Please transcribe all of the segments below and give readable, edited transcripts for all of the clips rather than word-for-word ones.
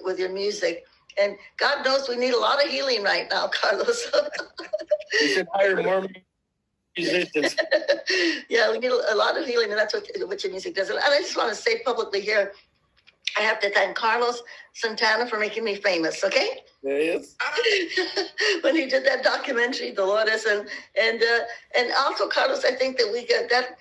with your music. And God knows we need a lot of healing right now, Carlos. We should hire more musicians. Yeah, we need a lot of healing, and that's what your music does. And I just want to say publicly here, I have to thank Carlos Santana for making me famous, okay? Yes. When he did that documentary, Dolores, and also Carlos, I think that we got that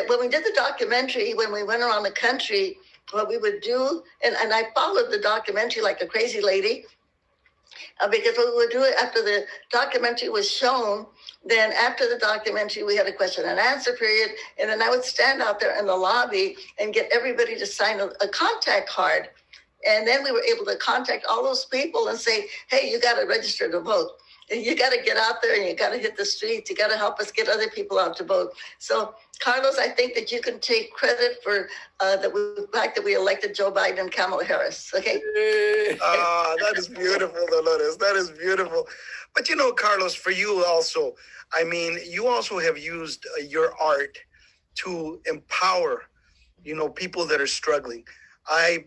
when we did the documentary, when we went around the country, what we would do, and I followed the documentary like a crazy lady, because what we would do after the documentary was shown, then after the documentary, we had a question and answer period, and then I would stand out there in the lobby and get everybody to sign a contact card. And then we were able to contact all those people and say, hey, you got to register to vote. You got to get out there and you got to hit the streets. You got to help us get other people out to vote. So, Carlos, I think that you can take credit for the fact that we elected Joe Biden and Kamala Harris. Okay? That is beautiful, Dolores. That is beautiful. But, Carlos, for you also, I mean, you also have used your art to empower, people that are struggling.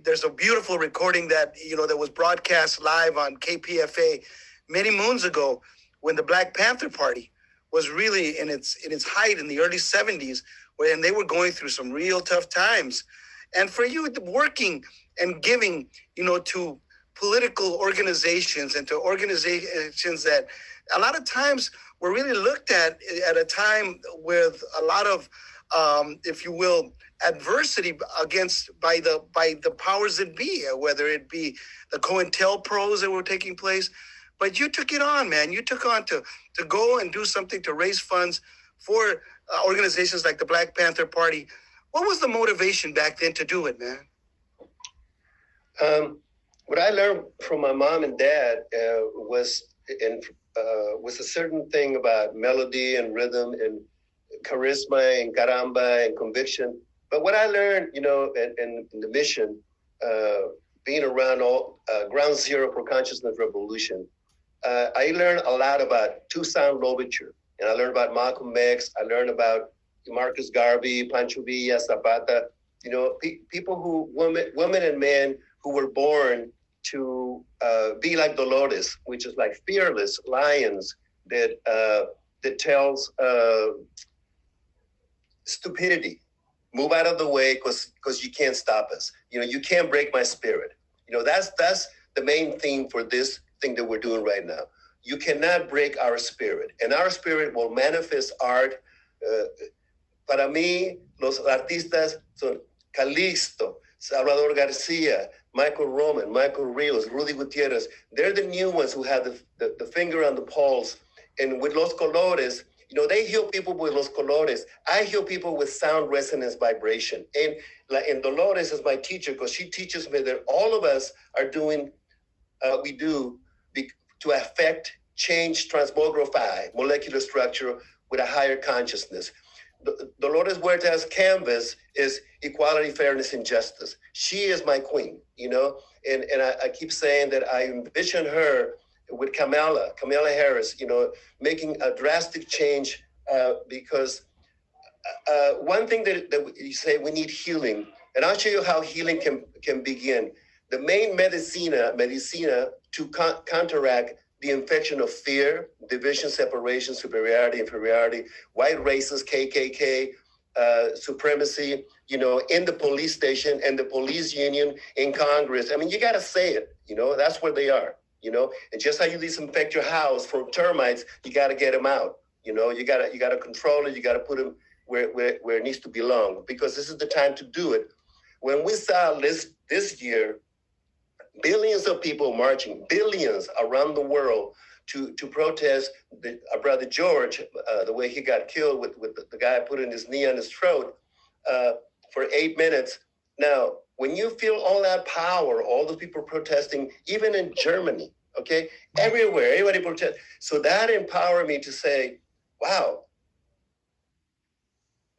There's a beautiful recording that, that was broadcast live on KPFA many moons ago when the Black Panther Party was really in its height in the early 70s, and they were going through some real tough times. And for you, working and giving, to political organizations and to organizations that a lot of times were really looked at a time with a lot of, if you will, adversity by the powers that be, whether it be the COINTELPROs that were taking place. But you took it on, man. You took on to go and do something to raise funds for organizations like the Black Panther Party. What was the motivation back then to do it, man? What I learned from my mom and dad was a certain thing about melody and rhythm and charisma and caramba and conviction. But what I learned, in the mission, being around ground zero for consciousness revolution, I learned a lot about two-sound Louverture, and I learned about Malcolm X. I learned about Marcus Garvey, Pancho Villa, Zapata. People women and men who were born to be like Dolores, which is like fearless lions that tells stupidity, move out of the way because you can't stop us. You can't break my spirit. That's the main theme for this thing that we're doing right now. You cannot break our spirit, and our spirit will manifest art. Para mí, los artistas son Calixto, Salvador Garcia, Michael Roman, Michael Rios, Rudy Gutierrez. They're the new ones who have the finger on the pulse. And with Los Colores, they heal people with Los Colores. I heal people with sound resonance vibration. And Dolores is my teacher because she teaches me that all of us are doing what we do to affect, change, transmogrify molecular structure with a higher consciousness. Dolores Huerta's canvas is equality, fairness, and justice. She is my queen, and I keep saying that I envision her with Kamala Harris, making a drastic change because one thing that you say, we need healing, and I'll show you how healing can begin. The main medicina to counteract the infection of fear, division, separation, superiority, inferiority, white races, KKK, supremacy, in the police station and the police union, in Congress. I mean, you got to say it, that's where they are, and just how you disinfect your house from termites, you got to get them out, you got to control it. You got to put them where it needs to belong, because this is the time to do it. When we saw this year, billions of people marching, billions around the world to protest our brother George, the way he got killed with the guy putting his knee on his throat for 8 minutes. Now, when you feel all that power, all those people protesting, even in Germany, okay, everywhere, everybody protest. So that empowered me to say, wow,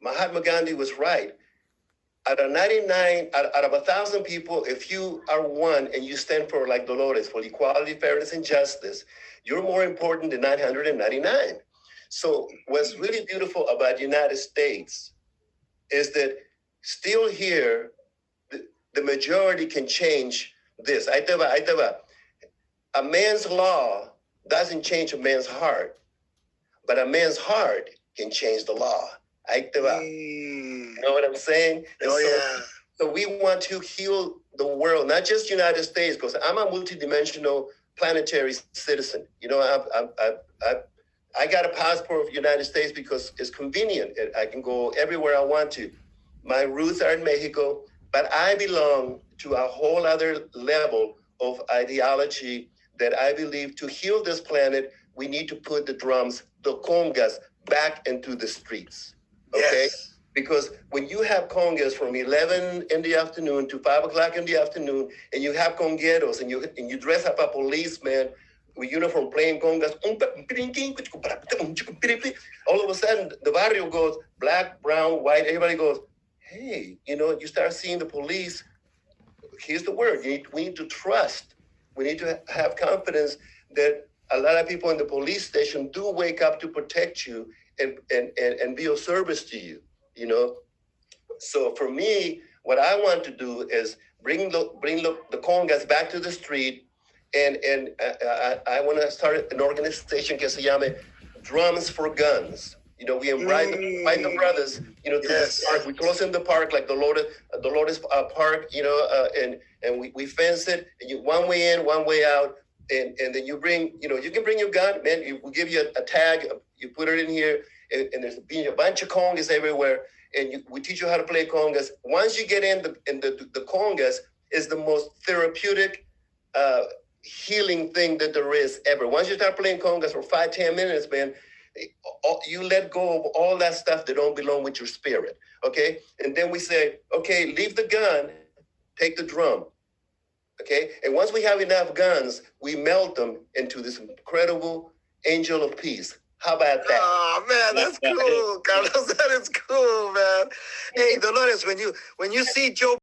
Mahatma Gandhi was right. Out of 1,000 people, if you are one and you stand for, like Dolores, for equality, fairness, and justice, you're more important than 999. So what's really beautiful about the United States is that still here, the majority can change this. Ahí te va, ahí te va. A man's law doesn't change a man's heart, but a man's heart can change the law. Ahí te va. You know what I'm saying? And Oh, yeah. So we want to heal the world, not just United States, because I'm a multidimensional planetary citizen. You know, I got a passport of United States because it's convenient. I can go everywhere I want to. My roots are in Mexico, but I belong to a whole other level of ideology that I believe to heal this planet, we need to put the drums, the congas, back into the streets. Okay? Yes. Because when you have congas from 11 in the afternoon to 5 o'clock in the afternoon, and you have congueros, and you dress up a policeman with uniform playing congas, all of a sudden the barrio goes black, brown, white, everybody goes, hey, you know, you start seeing the police. Here's the word, we need to trust. We need to have confidence that a lot of people in the police station do wake up to protect you and be of service to you, you know? So for me, what I want to do is bring the congas back to the street, and I want to start an organization que se llame Drums for Guns. You know, we invite the brothers, you know, to the park. We close in the park like the Dolores Park, you know, and we fence it. And one way in, one way out, and then you bring, you know, you can bring your gun, man. We give you a tag, you put it in here, and there's a bunch of congas everywhere, and we teach you how to play congas. Once you get in the congas, is the most therapeutic, healing thing that there is ever. Once you start playing congas for 5-10 minutes, man, you let go of all that stuff that don't belong with your spirit, okay? And then we say, okay, leave the gun, take the drum, okay? And once we have enough guns, we melt them into this incredible angel of peace. How about that? Oh man, that's cool, Carlos. That is cool, man. Hey, Dolores, when you see Joe